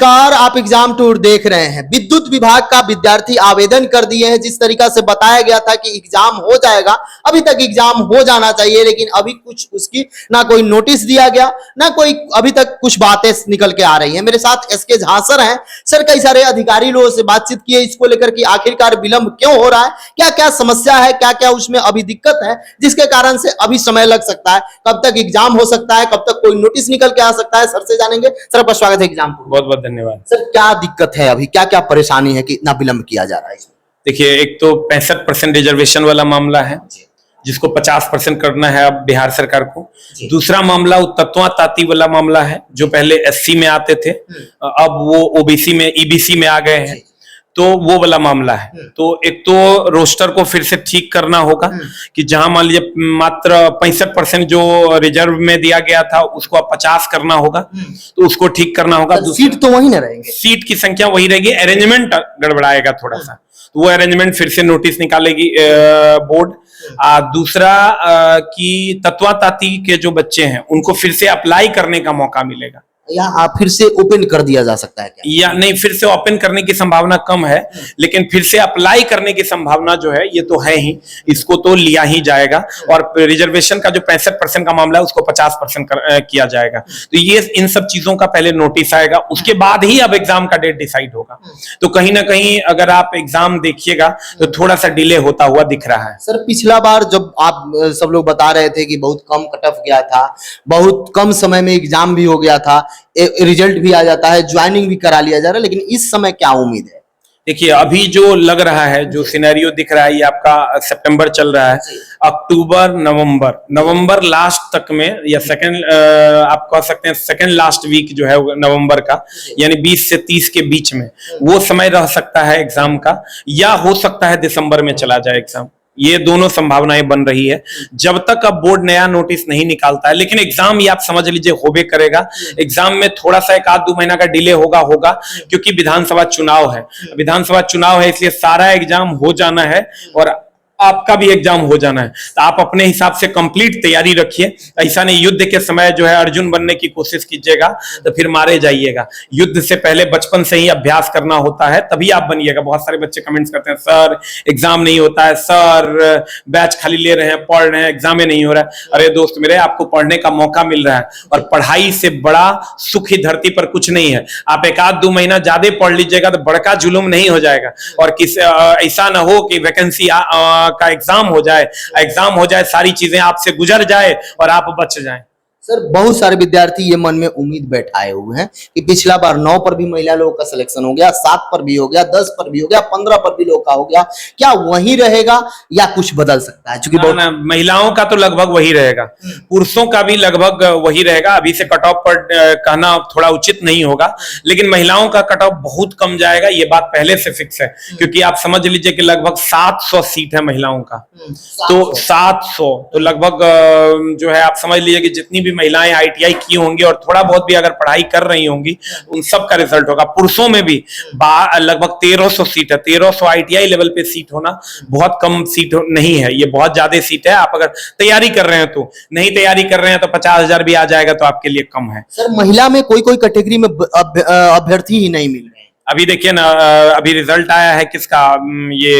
नमस्कार, आप exam tour देख रहे हैं। विद्युत विभाग का विद्यार्थी आवेदन कर दिए हैं। जिस तरीका से बताया गया था कि एग्जाम हो जाएगा, अभी तक एग्जाम हो जाना चाहिए, लेकिन अभी कुछ उसकी ना कोई नोटिस दिया गया, ना कोई अभी तक कुछ बातें निकल के आ रही हैं। मेरे साथ एसके झा सर हैं। सर, कई सारे अधिकारी लोगों से बातचीत किए इसको लेकर कि आखिरकार विलंब क्यों हो रहा है, क्या क्या समस्या है, क्या क्या उसमें अभी दिक्कत है जिसके कारण से अभी समय लग सकता है, कब तक एग्जाम हो सकता है, कब तक कोई नोटिस निकल के आ सकता है। सर से जानेंगे। सर, आपका स्वागत है एग्जाम टूर। बहुत बहुत धन्यवाद। सर, क्या दिक्कत है अभी, क्या क्या परेशानी है कि इतना विलंब किया जा रहा है? देखिए, एक तो 65% रिजर्वेशन वाला मामला है जिसको 50% करना है अब बिहार सरकार को। दूसरा मामला वो तत्वा ताती वाला मामला है जो पहले एससी में आते थे, अब वो ओबीसी में ईबीसी में आ गए हैं, तो वो वाला मामला है। तो एक तो रोस्टर को फिर से ठीक करना होगा कि जहां मान लीजिए मात्र 65% जो रिजर्व में दिया गया था उसको अब 50 करना होगा, तो उसको ठीक करना होगा। सीट तो वही ना रहेंगे, सीट की संख्या वही रहेगी, अरेंजमेंट गड़बड़ाएगा थोड़ा सा, तो वो अरेंजमेंट फिर से नोटिस निकालेगी बोर्ड। दूसरा कि तत्वाताती के जो बच्चे हैं उनको फिर से अप्लाई करने का मौका मिलेगा, या फिर से ओपन कर दिया जा सकता है क्या? या नहीं, फिर से ओपन करने की संभावना कम है, लेकिन फिर से अप्लाई करने की संभावना जो है ये तो है ही, इसको तो लिया ही जाएगा। और रिजर्वेशन का जो 65% का मामला है उसको 50% किया जाएगा। तो ये इन सब चीजों का पहले नोटिस आएगा, उसके बाद ही अब एग्जाम का डेट डिसाइड होगा। तो कहीं ना कहीं अगर आप एग्जाम देखिएगा तो थोड़ा सा डिले होता हुआ दिख रहा है। सर, पिछला बार जब आप सब लोग बता रहे थे कि बहुत कम कट ऑफ गया था, बहुत कम समय में एग्जाम भी हो गया था, रिजल्ट भी आ जाता है, ज्वाइनिंग भी करा लिया जा रहा है, लेकिन इस समय क्या उम्मीद है? देखिए, अभी जो लग रहा है, जो सिनेरियो दिख रहा है, ये आपका सितंबर चल रहा है, अक्टूबर नवंबर लास्ट तक में, या सेकंड आप कह सकते हैं सेकंड लास्ट वीक जो है नवंबर का, यानी 20 से 30 के बीच में वो समय रह सकता है एग्जाम का, या हो सकता है दिसंबर में चला जाए एग्जाम। ये दोनों संभावनाएं बन रही है जब तक अब बोर्ड नया नोटिस नहीं निकालता है। लेकिन एग्जाम ये आप समझ लीजिए होबे करेगा। एग्जाम में थोड़ा सा 1-2 महीना का डिले होगा क्योंकि विधानसभा चुनाव है, इसलिए सारा एग्जाम हो जाना है और आपका भी एग्जाम हो जाना है। तो आप अपने हिसाब से कंप्लीट तैयारी रखिए। ऐसा नहीं युद्ध के समय जो है अर्जुन बनने की कोशिश कीजिएगा तो फिर मारे जाइएगा। युद्ध से पहले बचपन से ही अभ्यास करना होता है, तभी आप बनिएगा। बहुत सारे बच्चे कमेंट्स करते हैं, सर एग्जाम नहीं होता है, सर बैच खाली ले रहे हैं, पढ़ रहे हैं, एग्जाम नहीं हो रहा है। अरे दोस्त मेरे, आपको पढ़ने का मौका मिल रहा है और पढ़ाई से बड़ा सुख ही धरती पर कुछ नहीं है। आप 1-2 महीना ज्यादा पढ़ लीजिएगा तो बड़का जुलूम नहीं हो जाएगा। और ऐसा ना हो कि वैकेंसी का एग्जाम हो जाए, सारी चीजें आपसे गुजर जाए और आप बच जाएं। सर, बहुत सारे विद्यार्थी ये मन में उम्मीद बैठाए हुए हैं कि पिछला बार 9 पर भी महिला लोगों का सिलेक्शन हो गया, 7 पर भी हो गया, 10 पर भी हो गया, 15 पर भी लोगों का हो गया। क्या वही रहेगा या कुछ बदल सकता है? क्योंकि महिलाओं का तो लगभग वही रहेगा, पुरुषों का भी लगभग वही रहेगा। अभी से कट ऑफ पर कहना थोड़ा उचित नहीं होगा, लेकिन महिलाओं का कट ऑफ बहुत कम जाएगा, ये बात पहले से फिक्स है। क्योंकि आप समझ लीजिए कि लगभग 700 सीट है महिलाओं का, तो 700 तो लगभग जो है आप समझ लीजिए कि जितनी भी महिलाएं आईटीआई की होंगी और थोड़ा बहुत भी अगर पढ़ाई कर रही होंगी उन सब का रिजल्ट होगा। पुरुषों में भी लगभग 1300 सीट है। 1300 आईटीआई लेवल पे सीट होना बहुत कम सीट नहीं है, ये बहुत ज्यादा सीट है। आप अगर तैयारी कर रहे हैं तो, नहीं तैयारी कर रहे हैं तो 50,000 भी आ जाएगा तो आपके लिए कम है। सर, महिला में कोई कैटेगरी में अभ्यर्थी ही नहीं मिल रहे हैं। अभी देखिए ना, अभी रिजल्ट आया है किसका, ये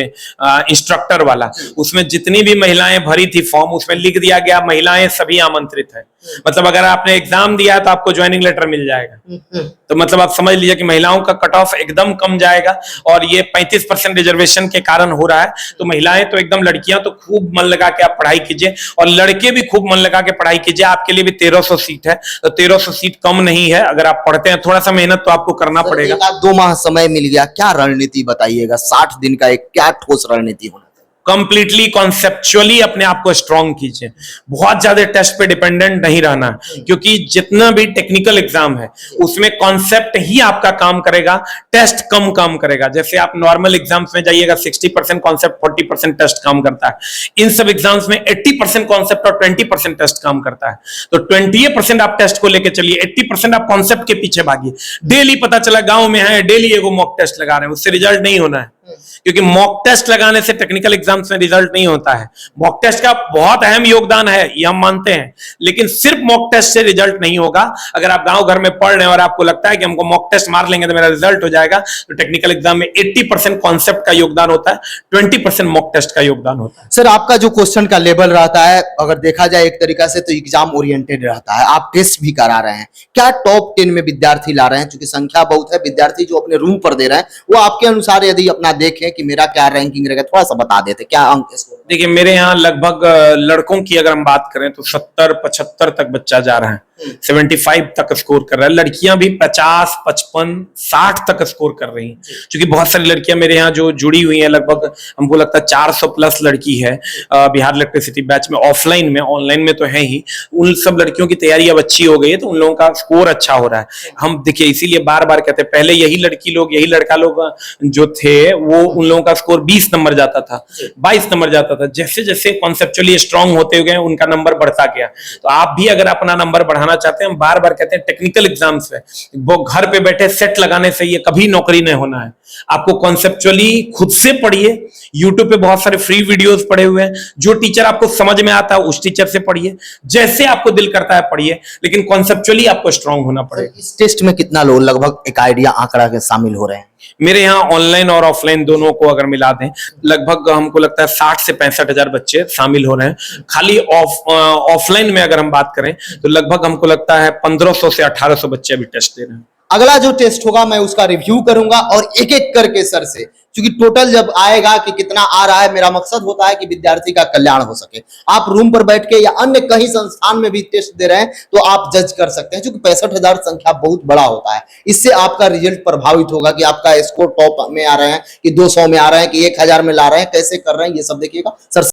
इंस्ट्रक्टर वाला, उसमें जितनी भी महिलाएं भरी थी फॉर्म, उसमें लिख दिया गया महिलाएं सभी आमंत्रित है। मतलब अगर आपने एग्जाम दिया है तो आपको ज्वाइनिंग लेटर मिल जाएगा। तो मतलब आप समझ लीजिए कि महिलाओं का कट ऑफ एकदम कम जाएगा। और ये 35% रिजर्वेशन के कारण हो रहा है, तो महिलाएं तो एकदम, लड़कियां तो खूब मन लगा के आप पढ़ाई कीजिए और लड़के भी खूब मन लगा के पढ़ाई कीजिए। आपके लिए भी 1300 सीट है, तो 1300 सीट कम नहीं है। अगर आप पढ़ते हैं, थोड़ा सा मेहनत तो आपको करना पड़ेगा। 1-2 माह समय मिल गया, क्या रणनीति बताइएगा? 60 दिन का एक क्या ठोस रणनीति होना? कंप्लीटली कॉन्सेप्चुअली अपने आप को स्ट्रॉन्ग कीजिए। बहुत ज्यादा टेस्ट पे डिपेंडेंट नहीं रहना, क्योंकि जितना भी टेक्निकल एग्जाम है उसमें कॉन्सेप्ट ही आपका काम करेगा, टेस्ट कम काम करेगा। जैसे आप नॉर्मल एग्जाम्स में जाइएगा, 60% कॉन्सेप्ट, 40% टेस्ट काम करता है। इन सब एग्जाम्स में 80% कॉन्सेप्ट और 20% टेस्ट काम करता है। तो 20% आप टेस्ट को लेकर चलिए, 80% आप कॉन्सेप्ट के पीछे भागिए। डेली पता चला गांव में है, डेली एगो मॉक टेस्ट लगा रहे हैं, उससे रिजल्ट नहीं होना है। क्योंकि मॉक टेस्ट लगाने से टेक्निकल एग्जाम्स में रिजल्ट नहीं होता है। मॉक टेस्ट का बहुत अहम योगदान है, ये हम मानते हैं, लेकिन सिर्फ मॉक टेस्ट से रिजल्ट नहीं होगा। अगर आप गांव घर में पढ़ रहे हैं और आपको लगता है कि हमको मॉक टेस्ट मार लेंगे तो मेरा रिजल्ट हो जाएगा, तो टेक्निकल एग्जाम में 80% कॉन्सेप्ट का योगदान होता है, 20% मॉक टेस्ट का योगदान होता है। सर आपका जो क्वेश्चन का लेवल रहता है, अगर देखा जाए एक तरीका से तो एग्जाम ओरिएंटेड रहता है, आप टेस्ट भी करा रहे हैं, क्या टॉप 10 में विद्यार्थी ला रहे हैं? क्योंकि संख्या बहुत है, विद्यार्थी जो अपने रूम पर दे रहे हैं वो आपके अनुसार यदि अपना देखें कि मेरा क्या रैंकिंग रहेगा, थोड़ा सा बता देते क्या अंक इसको? देखिए मेरे यहाँ लगभग लड़कों की अगर हम बात करें तो 70-75 तक बच्चा जा रहा है, 75 तक स्कोर कर रहा है। लड़कियां भी 50, 55, 60 तक स्कोर कर रही हैं, क्योंकि बहुत सारी लड़कियां मेरे यहाँ जो जुड़ी हुई हैं, लगभग हमको लगता है 400 प्लस लड़की है बिहार इलेक्ट्रिसिटी बैच में, ऑफलाइन में, ऑनलाइन में तो है ही। उन सब लड़कियों की तैयारी अब अच्छी हो गई है, तो उन लोगों का स्कोर अच्छा हो रहा है। हम देखिए इसीलिए बार बार कहते हैं, पहले यही लड़की लोग, यही लड़का लोग जो थे वो उन लोगों का स्कोर 20 नंबर जाता था, 22 नंबर जाता था। जैसे जैसे कॉन्सेप्चुअली स्ट्रांग होते गए उनका नंबर बढ़ता गया। तो आप भी अगर अपना नंबर बढ़ाना चाहते हैं, हम बार बार कहते हैं टेक्निकल एग्जाम्स है, वो घर पे बैठे सेट लगाने से ये कभी नौकरी नहीं होना है। आपको कॉन्सेप्चुअली खुद से पढ़िए, यूट्यूब पे बहुत सारे फ्री वीडियोस पड़े हुए हैं, जो टीचर आपको समझ में आता है उस टीचर से पढ़िए, जैसे आपको दिल करता है पढ़िए, लेकिन कॉन्सेप्चुअली आपको स्ट्रांग होना पड़ेगा। इस टेस्ट में कितना लोग लगभग एक आइडिया आंकड़ा के शामिल हो रहे हैं? मेरे यहाँ ऑनलाइन और ऑफलाइन दोनों को अगर मिला दें, लगभग हमको लगता है 60 से 65 हजार बच्चे शामिल हो रहे हैं। खाली ऑफलाइन में अगर हम बात करें तो लगभग हमको लगता है 1500 से 1800 बच्चे अभी टेस्ट दे रहे हैं। अगला जो टेस्ट होगा मैं उसका रिव्यू करूंगा और एक एक करके सर से, क्योंकि टोटल जब आएगा कि कितना आ रहा है, मेरा मकसद होता है कि विद्यार्थी का कल्याण हो सके। आप रूम पर बैठ के या अन्य कहीं संस्थान में भी टेस्ट दे रहे हैं तो आप जज कर सकते हैं, क्योंकि 65,000 संख्या बहुत बड़ा होता है। इससे आपका रिजल्ट प्रभावित होगा कि आपका स्कोर टॉप में आ रहे हैं कि 200 में आ रहे हैं कि 1000 में ला रहे हैं, कैसे कर रहे हैं, ये सब देखिएगा सर।